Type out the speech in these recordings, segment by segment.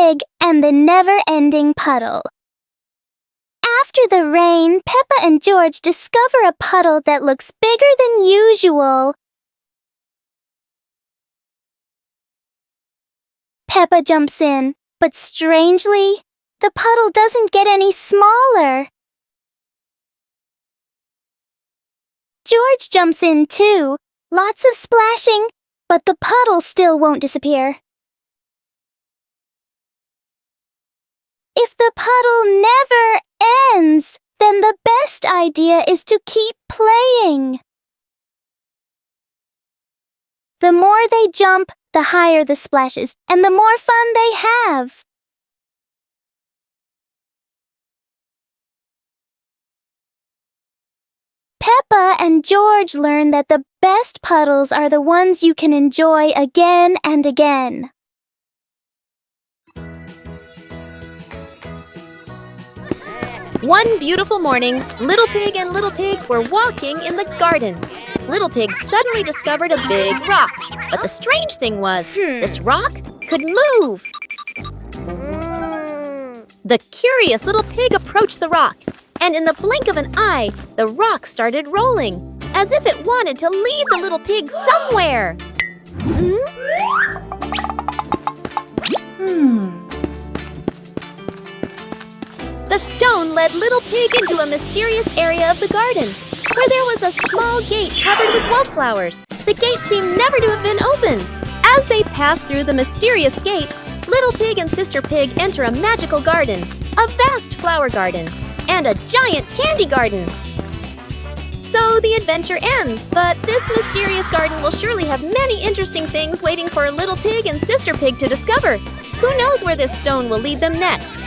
Pig and the Never-Ending Puddle. After the rain, Peppa and George discover a puddle that looks bigger than usual. Peppa jumps in, but strangely, the puddle doesn't get any smaller. George jumps in too, lots of splashing, but the puddle still won't disappear. If the puddle never ends, then the best idea is to keep playing. The more they jump, the higher the splashes, and the more fun they have. Peppa and George learn that the best puddles are the ones you can enjoy again and again. One beautiful morning, Little Pig and Little Pig were walking in the garden. Little Pig suddenly discovered a big rock. But the strange thing was, this rock could move. The curious Little Pig approached the rock, and in the blink of an eye, the rock started rolling, as if it wanted to lead the Little Pig somewhere. The stone led Little Pig into a mysterious area of the garden, where there was a small gate covered with wildflowers. The gate seemed never to have been opened. As they passed through the mysterious gate, Little Pig and Sister Pig enter a magical garden, a vast flower garden, and a giant candy garden. So the adventure ends, but this mysterious garden will surely have many interesting things waiting for Little Pig and Sister Pig to discover. Who knows where this stone will lead them next?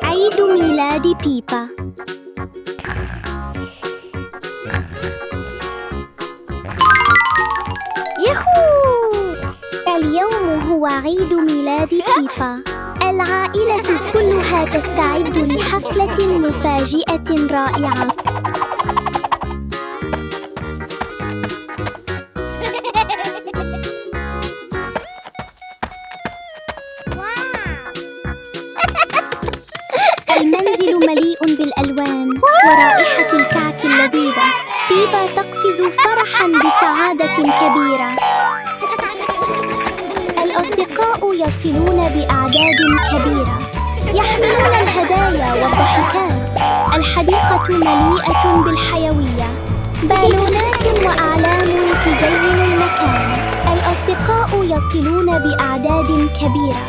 عيد ميلاد بيبا. ياهو! اليوم هو عيد ميلاد بيبا. العائلة كلها تستعد لحفلة مفاجئة رائعة. المنزل مليء بالألوان ورائحة الكعك اللذيذة. بيبا تقفز فرحاً بسعادة كبيرة. الأصدقاء يصلون بأعداد كبيرة. الهدايا والضحكات. الحديقة مليئة بالحيوية. بالونات وأعلام تزين المكان. الأصدقاء يصلون بأعداد كبيرة.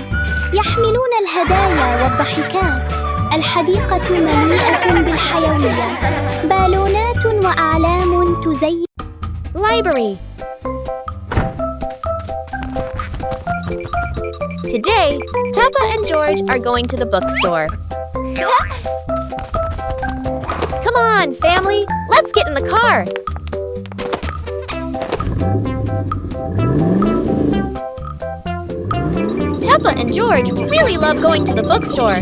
يحملون الهدايا والضحكات. الحديقة مليئة بالحيوية. بالونات وأعلام تزين. Library. Today, Peppa and George are going to the bookstore. Come on, family, let's get in the car. Peppa and George really love going to the bookstore.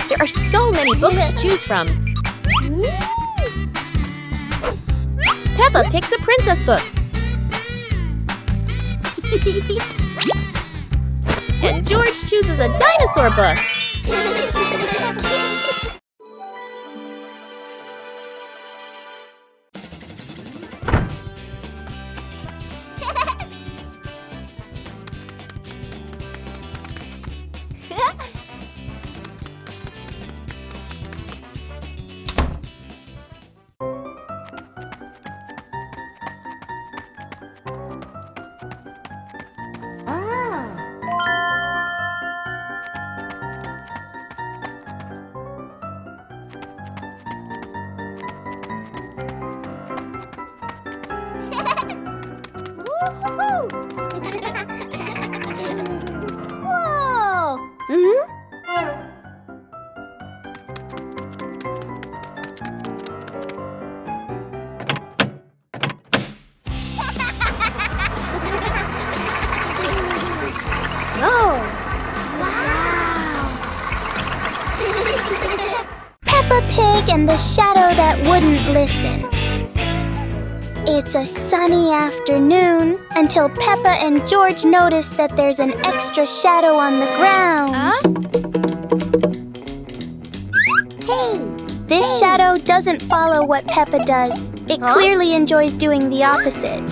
There are so many books to choose from. Peppa picks a princess book. And George chooses a dinosaur book. Whoa! Peppa Pig and the shadow that wouldn't listen. It's a sunny afternoon until Peppa and George notice that there's an extra shadow on the ground. This shadow doesn't follow what Peppa does. It clearly enjoys doing the opposite.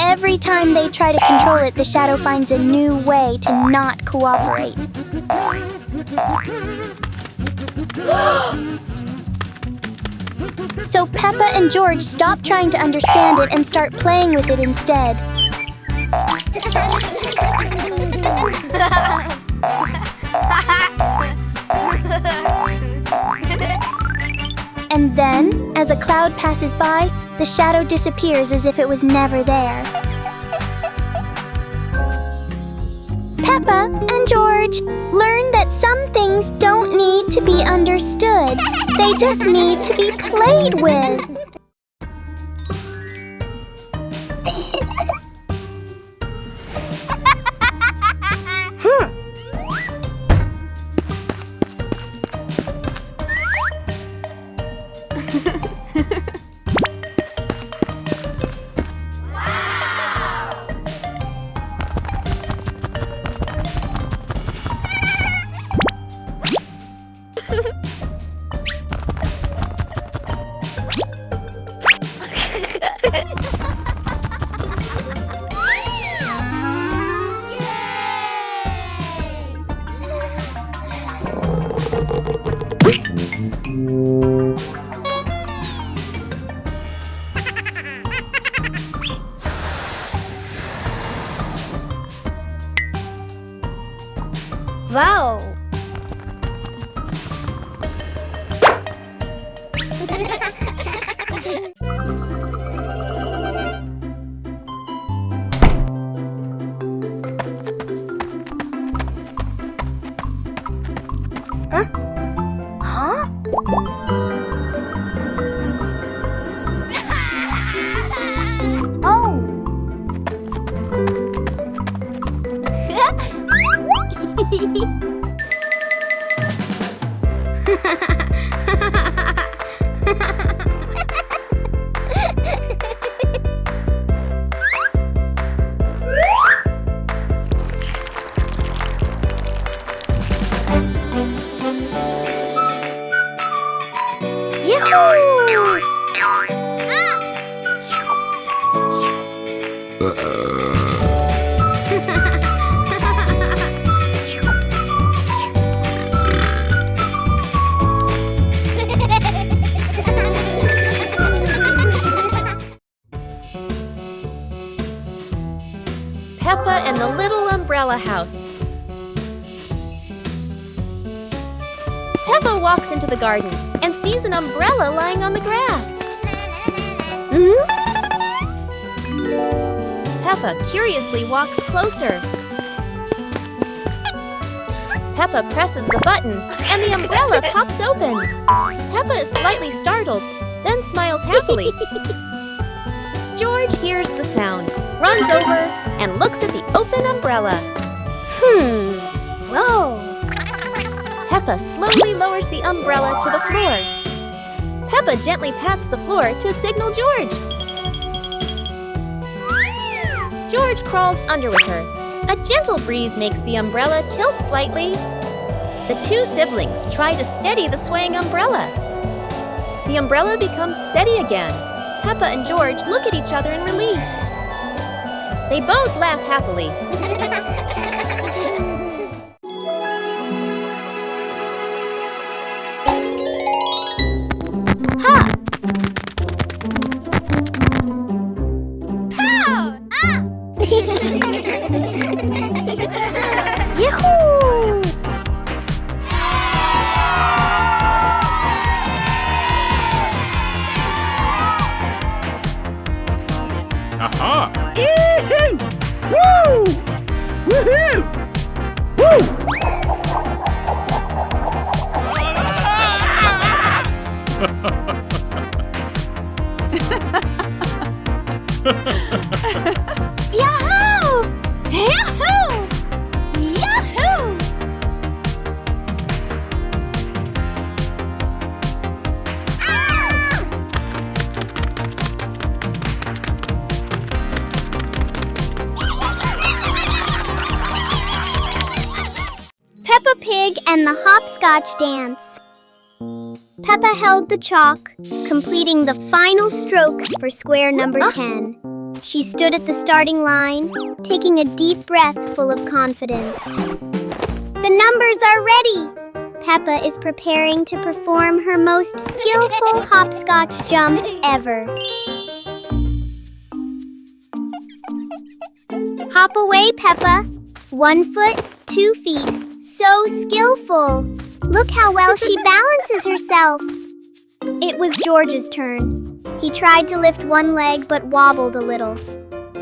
Every time they try to control it, the shadow finds a new way to not cooperate. So Peppa and George stop trying to understand it and start playing with it instead. And then, as a cloud passes by, the shadow disappears as if it was never there. Peppa and George learn that some things don't need to be understood. They just need to be played with. Wow! Yoo-hoo! Peppa and the Little Umbrella House. Peppa walks into the garden and sees an umbrella lying on the grass. Peppa curiously walks closer. Peppa presses the button and the umbrella pops open. Peppa is slightly startled, then smiles happily. George hears the sound, runs over, and looks at the open umbrella. Whoa! Peppa slowly lowers the umbrella to the floor. Peppa gently pats the floor to signal George. George crawls under with her. A gentle breeze makes the umbrella tilt slightly. The two siblings try to steady the swaying umbrella. The umbrella becomes steady again. Peppa and George look at each other in relief. They both laugh happily. Ha! Yahoo! Aha! Yee-hoo! Woo! Woohoo! Yahoo! Yahoo! Yahoo! Peppa Pig and the Hopscotch Dance. Peppa held the chalk, completing the final strokes for square number 10. She stood at the starting line, taking a deep breath full of confidence. The numbers are ready! Peppa is preparing to perform her most skillful hopscotch jump ever. Hop away, Peppa. 1 foot, 2 feet. So skillful. Look how well she balances herself. It was George's turn. He tried to lift one leg but wobbled a little.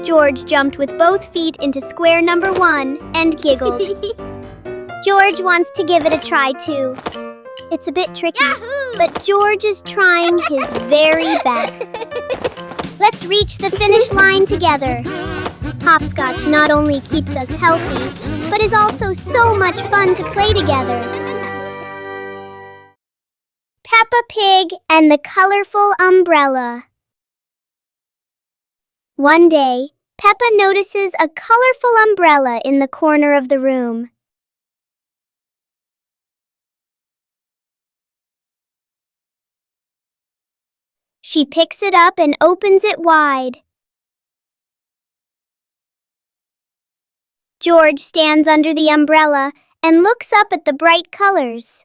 George jumped with both feet into square number 1 and giggled. George wants to give it a try too. It's a bit tricky, but George is trying his very best. Let's reach the finish line together. Hopscotch not only keeps us healthy, but is also so much fun to play together. Peppa Pig and the Colorful Umbrella. One day, Peppa notices a colorful umbrella in the corner of the room. She picks it up and opens it wide. George stands under the umbrella and looks up at the bright colors.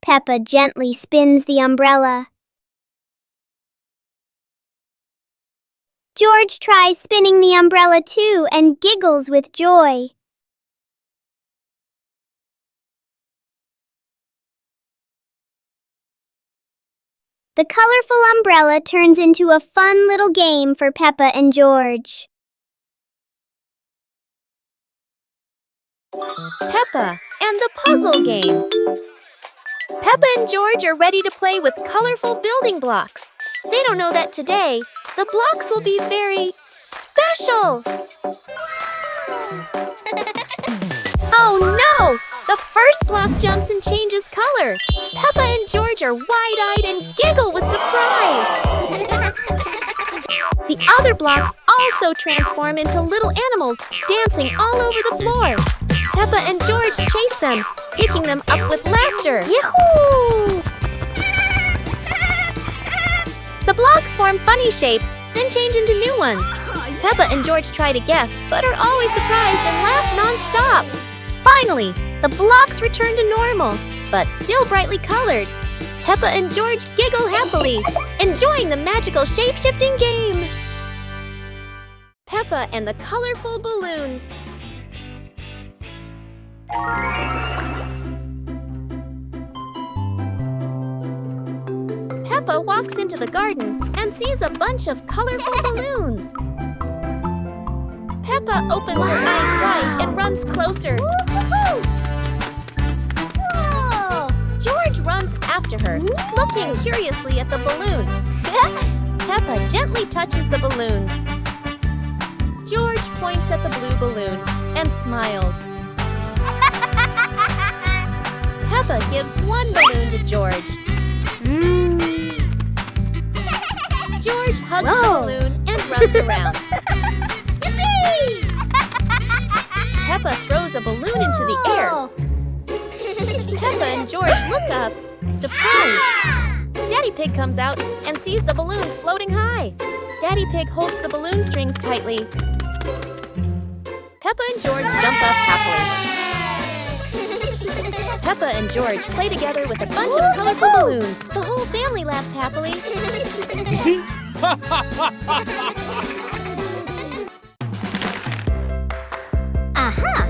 Peppa gently spins the umbrella. George tries spinning the umbrella too and giggles with joy. The colorful umbrella turns into a fun little game for Peppa and George. Peppa and the Puzzle Game. Peppa and George are ready to play with colorful building blocks. They don't know that today, the blocks will be very special. Oh no! The first block jumps and changes color. Peppa and George are wide-eyed and giggle with surprise. The other blocks also transform into little animals dancing all over the floor. Peppa and George chase them, picking them up with laughter. Yahoo! The blocks form funny shapes, then change into new ones. Peppa and George try to guess, but are always surprised and laugh non-stop. Finally, the blocks return to normal, but still brightly colored. Peppa and George giggle happily, enjoying the magical shape-shifting game. Peppa and the colorful balloons. Peppa walks into the garden and sees a bunch of colorful balloons. Peppa opens her eyes wide and runs closer. Whoa! George runs after her, looking curiously at the balloons. Peppa gently touches the balloons. George points at the blue balloon and smiles. Peppa gives one balloon to George. George hugs the balloon and runs around. Peppa throws a balloon into the air. Peppa and George look up, surprised. Daddy Pig comes out and sees the balloons floating high. Daddy Pig holds the balloon strings tightly. Peppa and George jump up happily. Peppa and George play together with a bunch of colorful balloons. The whole family laughs happily. Aha!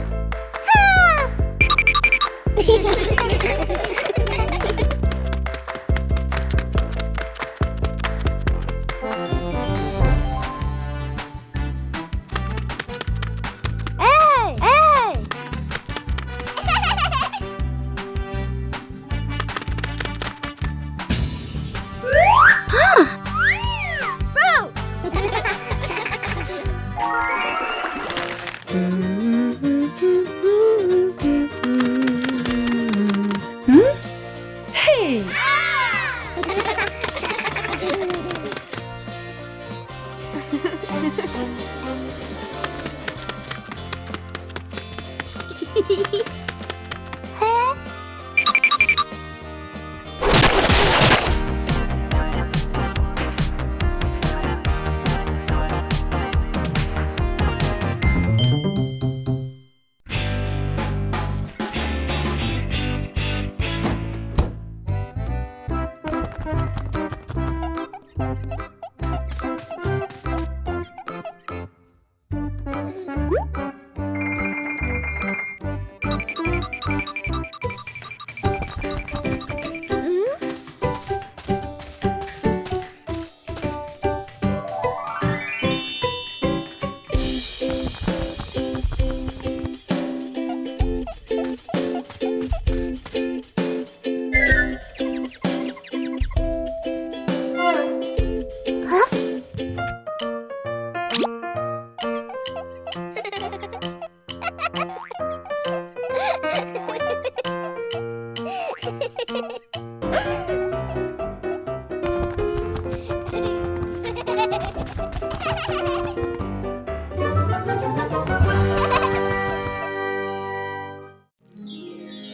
Hey! Hey! Hey!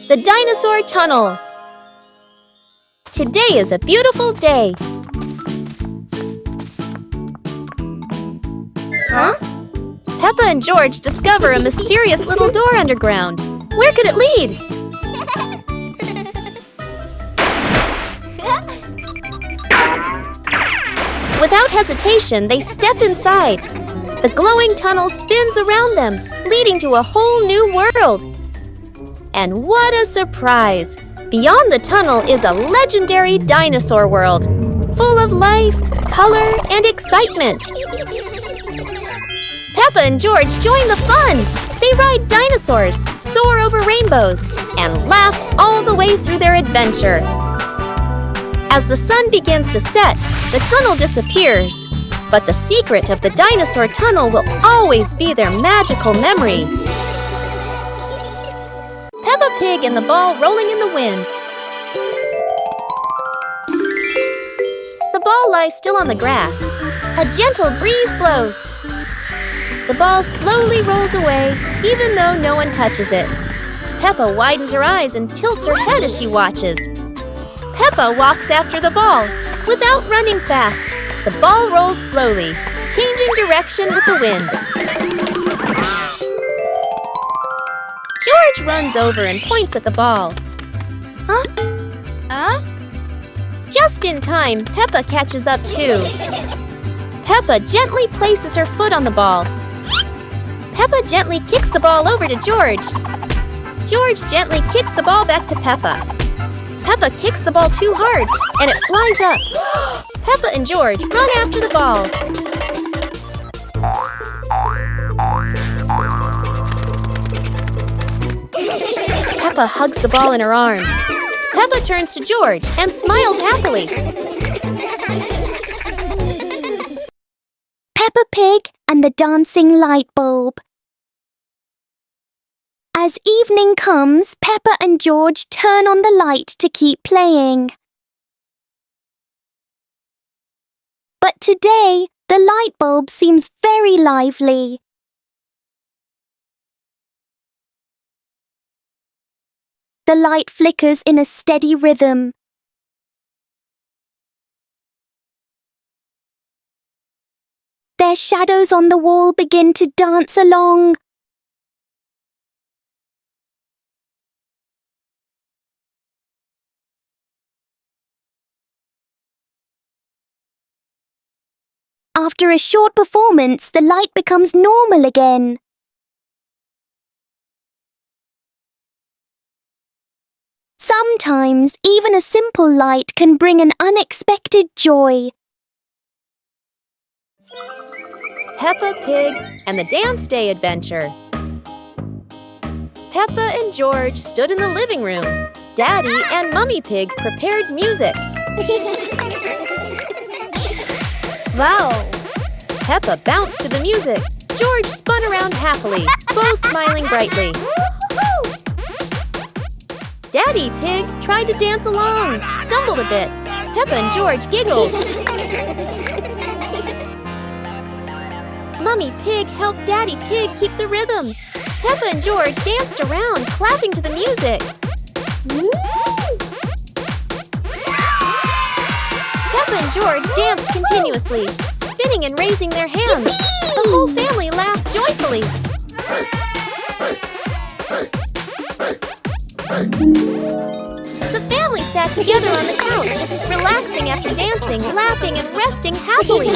The Dinosaur Tunnel. Today is a beautiful day. Huh? Peppa and George discover a mysterious little door underground. Where could it lead? Without hesitation, they step inside. The glowing tunnel spins around them, leading to a whole new world. And what a surprise! Beyond the tunnel is a legendary dinosaur world, full of life, color, and excitement. Peppa and George join the fun. They ride dinosaurs, soar over rainbows, and laugh all the way through their adventure. As the sun begins to set, the tunnel disappears. But the secret of the dinosaur tunnel will always be their magical memory. Peppa Pig and the ball rolling in the wind. The ball lies still on the grass. A gentle breeze blows. The ball slowly rolls away, even though no one touches it. Peppa widens her eyes and tilts her head as she watches. Peppa walks after the ball, without running fast. The ball rolls slowly, changing direction with the wind. George runs over and points at the ball. Just in time, Peppa catches up too. Peppa gently places her foot on the ball. Peppa gently kicks the ball over to George. George gently kicks the ball back to Peppa. Peppa kicks the ball too hard, and it flies up. Peppa and George run after the ball. Peppa hugs the ball in her arms. Peppa turns to George and smiles happily. Peppa Pig and the dancing light bulb. As evening comes, Peppa and George turn on the light to keep playing. But today, the light bulb seems very lively. The light flickers in a steady rhythm. Their shadows on the wall begin to dance along. After a short performance, the light becomes normal again. Sometimes, even a simple light can bring an unexpected joy. Peppa Pig and the Dance Day Adventure. Peppa and George stood in the living room. Daddy and Mummy Pig prepared music. Wow! Peppa bounced to the music. George spun around happily, both smiling brightly. Daddy Pig tried to dance along, stumbled a bit. Peppa and George giggled. Mummy Pig helped Daddy Pig keep the rhythm. Peppa and George danced around, clapping to the music. Peppa and George danced continuously, spinning and raising their hands. The whole family laughed joyfully. The family sat together on the couch, relaxing after dancing, laughing, and resting happily.